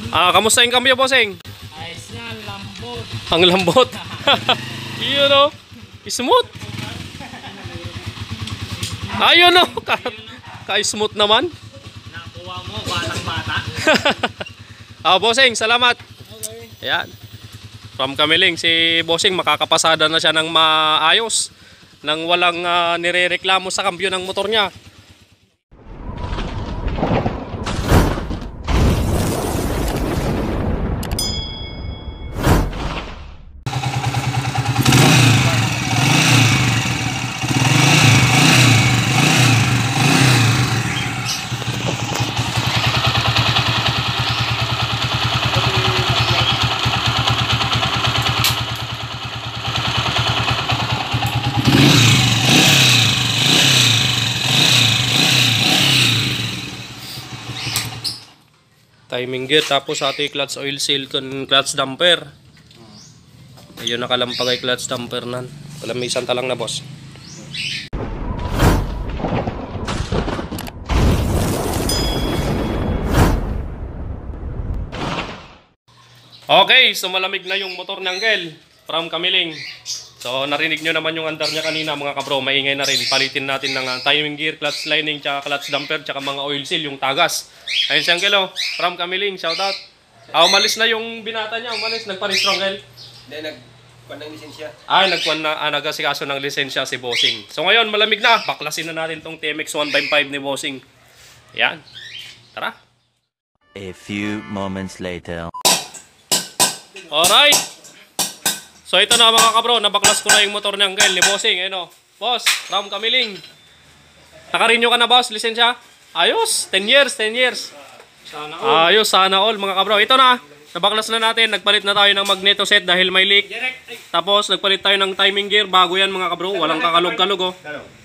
Kamusta yung cambio, bossing? Ayos na, lambot. Ang lambot. Yun o. Smooth. Ayun o. Ka-smooth naman. Nakuha mo, batang bata. Bossing, salamat. Okay. Ayan. From Kamiling, si bossing makakapasada na siya ng maayos. Nang walang nirereklamo sa kambyo ng motor niya. Timing gear, tapos ato yung clutch oil seal con clutch damper. Ayun, nakalampag ay clutch damper nan. Palamisan talang na, boss. Okay, so malamig na yung motor ng Angel from Kamiling. So narinig nyo naman yung andar niya kanina, mga kabro. Maingay na rin. Palitin natin ng timing gear, clutch lining, tsaka clutch damper, tsaka mga oil seal, yung tagas. Ayun si Angel, oh, from Kamiling, shoutout. Umalis na yung binata niya, umalis. Nagpa-restore, Angel. Hindi, nagkuhan ng lisensya. Nagkuhan na, nagasikaso ng lisensya si bossing. So ngayon, malamig na. Baklasin na natin tong TMX 155 ni bossing. Yan. Tara. A few moments later. Alright. So ito na, mga kabro, nabaklas ko na yung motor ng Angel ni bossing. Ayun, oh. Boss, from Kamiling. Naka-renew ka na, boss, lisensya? Ayos, 10 years, 10 years. Sana all. Ayos, sana all, mga kabro. Ito na, nabaklas na natin. Nagpalit na tayo ng magneto set dahil may leak. Tapos nagpalit tayo ng timing gear. Bago yan, mga kabro. Walang kakalog-kalog, oh.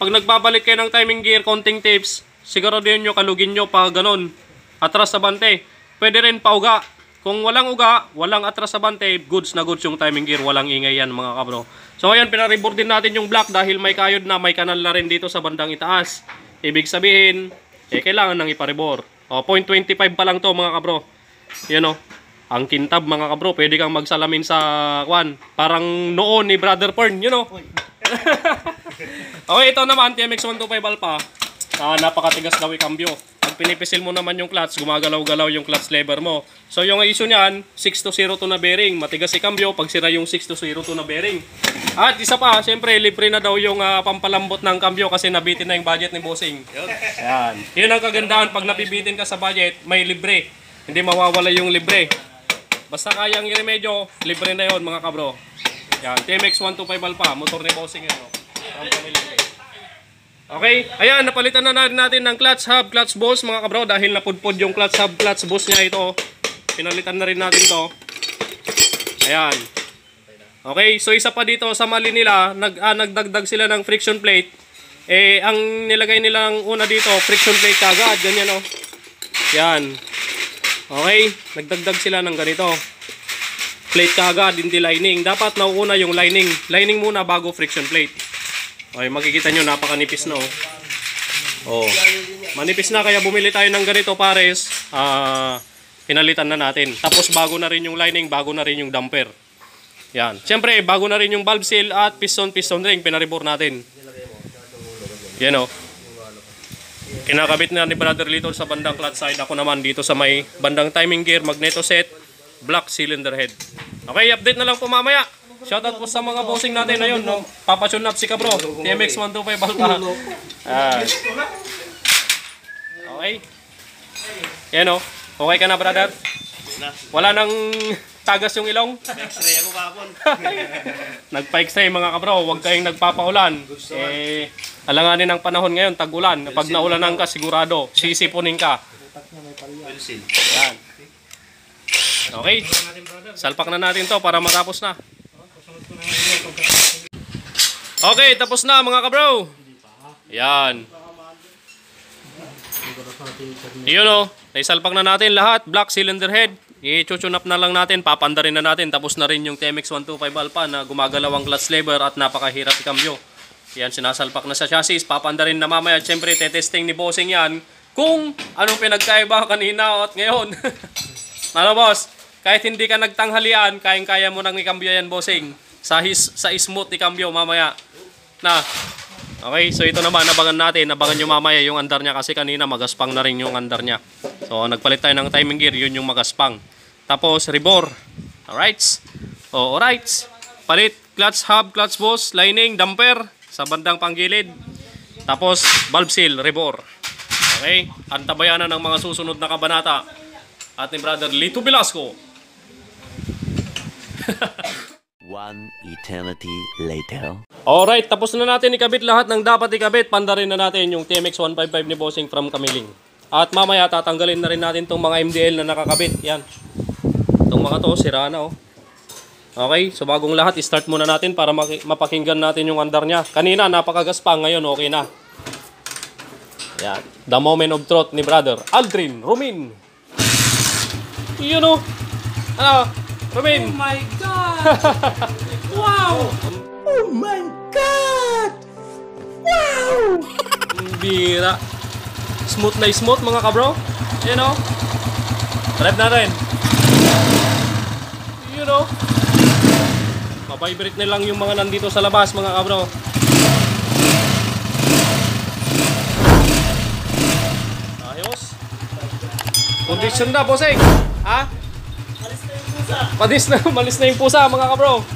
Pag nagbabalik kayo ng timing gear, konting tips, siguro din nyo, kalugin nyo pa ganon. Atras sa bante. Pwede rin pauga. Kung walang uga, walang atras sa bante, goods na goods yung timing gear. Walang ingay yan, mga kabro. So ngayon, pinareboard din natin yung block dahil may kayod na, may kanal na rin dito sa bandang itaas. Ibig sabihin, kailangan nang iparibor. 0.25 pa lang to, mga kabro. Yan, ang kintab, mga kabro. Pwede kang magsalamin sa kwan. Parang noon ni Brother Pern, Okay, ito naman, TMX 125 Alpha. Napakatigas daw yung cambio. Pag pinipisil mo naman yung clutch, gumagalaw-galaw yung clutch lever mo. So yung issue niyan, 6202 na bearing. Matigas si cambio pag sira yung 6202 na bearing. At isa pa, siyempre, libre na daw yung pampalambot ng cambio kasi nabitin na yung budget ni bossing. Yan. Yun ang kagandahan, pag nabibitin ka sa budget, may libre. Hindi mawawala yung libre. Basta kayang i-remedyo, libre na yun, mga kabro. Yan, TMX 125 Alpha, motor ni bossing yun. Okay, ayan, napalitan na natin ng clutch hub, clutch boss, mga kabro, dahil napudpod yung clutch hub, clutch boss niya ito. Pinalitan na rin natin to. Ayan. Okay, so isa pa dito sa mali nila, nagdagdag sila ng friction plate. Ang nilagay nilang una dito, friction plate kagad, ganyan, oh. Yan. Okay, nagdagdag sila ng ganito. Plate kagad, hindi lining. Dapat nauuna yung lining. Lining muna bago friction plate. Okay, makikita nyo, napakanipis na, oh. Manipis na, kaya bumili tayo ng ganito, pares. Pinalitan na natin. Tapos bago na rin yung lining, bago na rin yung damper. Yan. Siyempre, bago na rin yung valve seal at piston ring, pinaribor natin. Yan, oh. Kinakabit na ni Brother Little sa bandang clutch side. Ako naman dito sa may bandang timing gear, magneto set, black cylinder head. Okay, update na lang po mamaya. Shoutout po sa mga bossing natin na yun, no? Papatune up si Kabro, TMX 125 Alpha. Okay. Yan, oh. Okay ka na, brother? Wala nang tagas yung ilong? X-ray ako kapon. Nagpa-X-ray, mga kabro. Huwag kayong nagpapaulan. Alanganin ang panahon ngayon, tag-ulan. Pag naulanan ka, sigurado, sisipunin ka. Yan. Okay. Salpak na natin to para matapos na. Okay, tapos na, mga kabro. Yan. Yun, oh. Naisalpak na natin lahat. Black cylinder head. I-tune up na lang natin. Papanda rin na natin. Tapos na rin yung TMX 125 Alpha na gumagalaw ang clutch lever at napakahirap i-cambio. Yan, sinasalpak na sa chassis. Papanda rin na mamaya. Siyempre, tetesting ni bossing yan kung anong pinagkaiba kanina at ngayon. Ano boss? Kahit hindi ka nagtanghalian, kayang-kaya mo nang ikambyo yan, bossing. Sa smooth ikambyo mamaya. Na. Okay, so ito naman, abangan natin. Abangan nyo mamaya yung andar niya kasi kanina magaspang na rin yung andar niya. So, nagpalit tayo ng timing gear, yun yung magaspang. Tapos, rebore. Alright. O, alright. Palit, clutch hub, clutch boss, lining, damper sa bandang panggilid. Tapos, valve seal, rebore. Okay? Antabayanan ng mga susunod na kabanata. Ating brother Lito Velasco. One eternity later. Alright, tapos na natin ikabit lahat ng dapat ikabit. Panda rin na natin yung TMX 155 ni Bossing from Kamiling. At mamaya tatanggalin na rin natin itong mga MDL na nakakabit. Yan. Itong mga to, sira na oh. Okay, so bagong lahat, start muna natin para mapakinggan natin yung andar niya. Kanina, napakagaspang. Ngayon, okay na. Yan. The moment of truth ni brother Aldrin Rumin. Yun o. Ano? Rumin. Oh my God! Wow! Oh my God! Wow! Bira. Smooth na smooth mga kabro. Yun o. Drive na rin. Yun o. Mabibrate na lang yung mga nandito sa labas mga kabro. Ayos. Condition na bossing. Ha? Malis na yung pusa mga kabro.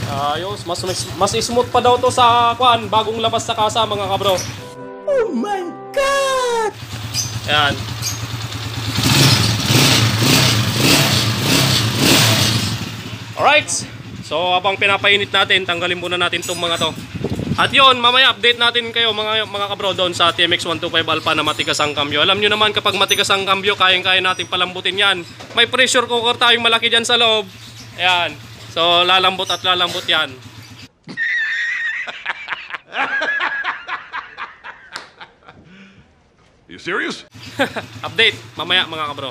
Ayos. Mas smooth pa daw to sa kwan. Bagong labas sa kasa mga kabro. Oh my God! Ayan. Alright. So habang pinapainit natin, tanggalin muna natin itong mga to. At yun, mamaya update natin kayo mga kabro doon sa TMX 125 Alpha na matigas ang kambyo. Alam nyo naman kapag matigas ang kambyo, kayang-kaya natin palambutin yan. May pressure cooker tayong malaki dyan sa loob. Ayan. So lalambot at lalambot yan. You serious? Update mamaya mga kabro.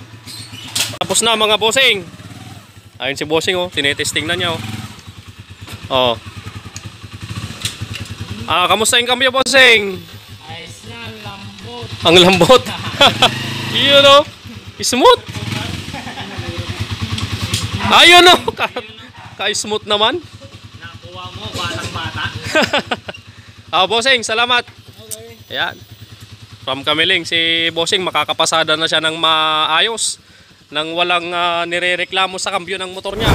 Tapos na mga bossing. Ayun si bossing oh, tinetesting na niya oh. Oh. Kamusta yung kambyo bossing? Ayos na, lambot. Ang lambot. Yun oh. Smooth. Ayun oh. Ka-smooth naman. Nakuha mo, batang bata. Bossing, salamat. Okay. Ayan. From Kamiling, si bossing makakapasada na siya ng maayos. Nang walang nirereklamo sa kambyo ng motor niya.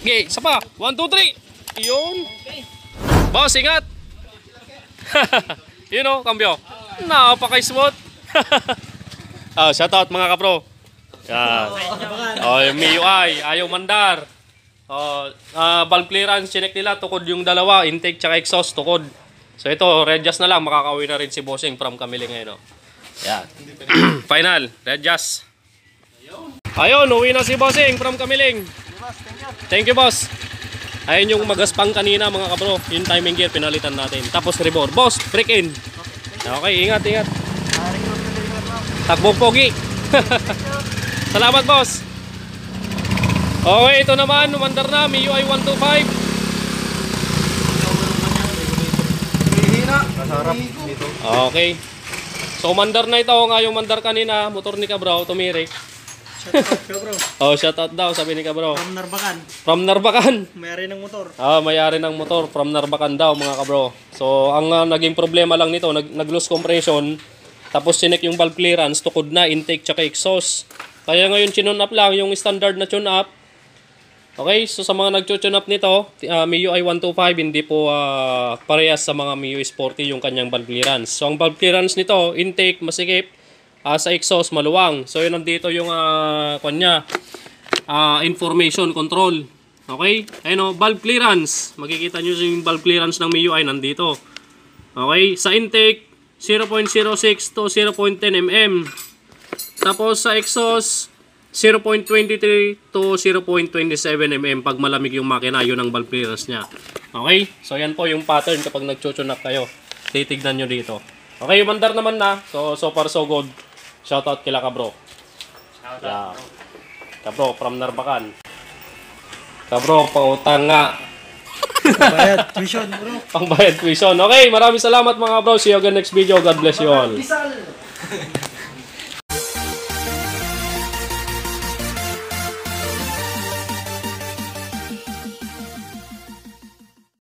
Okay, isa pa. 1, 2, 3. Yun. Boss, ingat. Yun o, kambyo. Napaka-smooth. Shout out mga kapro. Yan. Yung MIUI, ayaw mandar. Valve clearance, chinek nila. Tukod yung dalawa, intake tsaka exhaust, tukod. So ito, readjust na lang. Makakauwi na rin si bossing from Kamiling ngayon. Yan. Final, readjust. Ayun, uwi na si bossing from Kamiling. Thank you boss. Ayun yung magaspang kanina mga kabro. Yung timing gear pinalitan natin. Tapos rebore. Boss, break in. Okay, ingat. Takbong pogi. Salamat boss. Okay, ito naman. Umandar na. MIUI 125. Okay. So umandar na ito. Nga yung mandar kanina. Motor ni kabro. Tumirik. Shout out daw, sabi ni kabro. From Narbacan. From Narbacan. May-ari ng motor. May-ari ng motor from Narbacan daw mga kabro. So ang naging problema lang nito, nag-loose compression. Tapos sinek yung valve clearance, tukod na intake tsaka exhaust. Kaya ngayon tune up lang yung standard na tune up. Okay, so sa mga nag-tune up nito, MIUI 125 hindi po parehas sa mga MIUI Sporty yung kanyang valve clearance. So ang valve clearance nito, intake masikip. Sa exhaust maluwang. So yun nandito yung information control. Okay? Ayun valve clearance. Makikita nyo yung valve clearance ng MIUI nandito. Okay? Sa intake 0.06 to 0.10 mm. Tapos sa exhaust 0.23 to 0.27 mm pag malamig yung makina. Yun ang valve clearance nya. Okay? So yan po yung pattern kapag nag-tune up kayo. Titignan nyo dito. Okay, umandar naman na. So far so good. Shoutout kila kabro. Shoutout. Kabro from Narbacan. Kabro, pautang nga. Bayad, tuition bro. Pangbayad tuition. Okay, maraming salamat mga kabro. See you again next video. God bless you all. Pisal!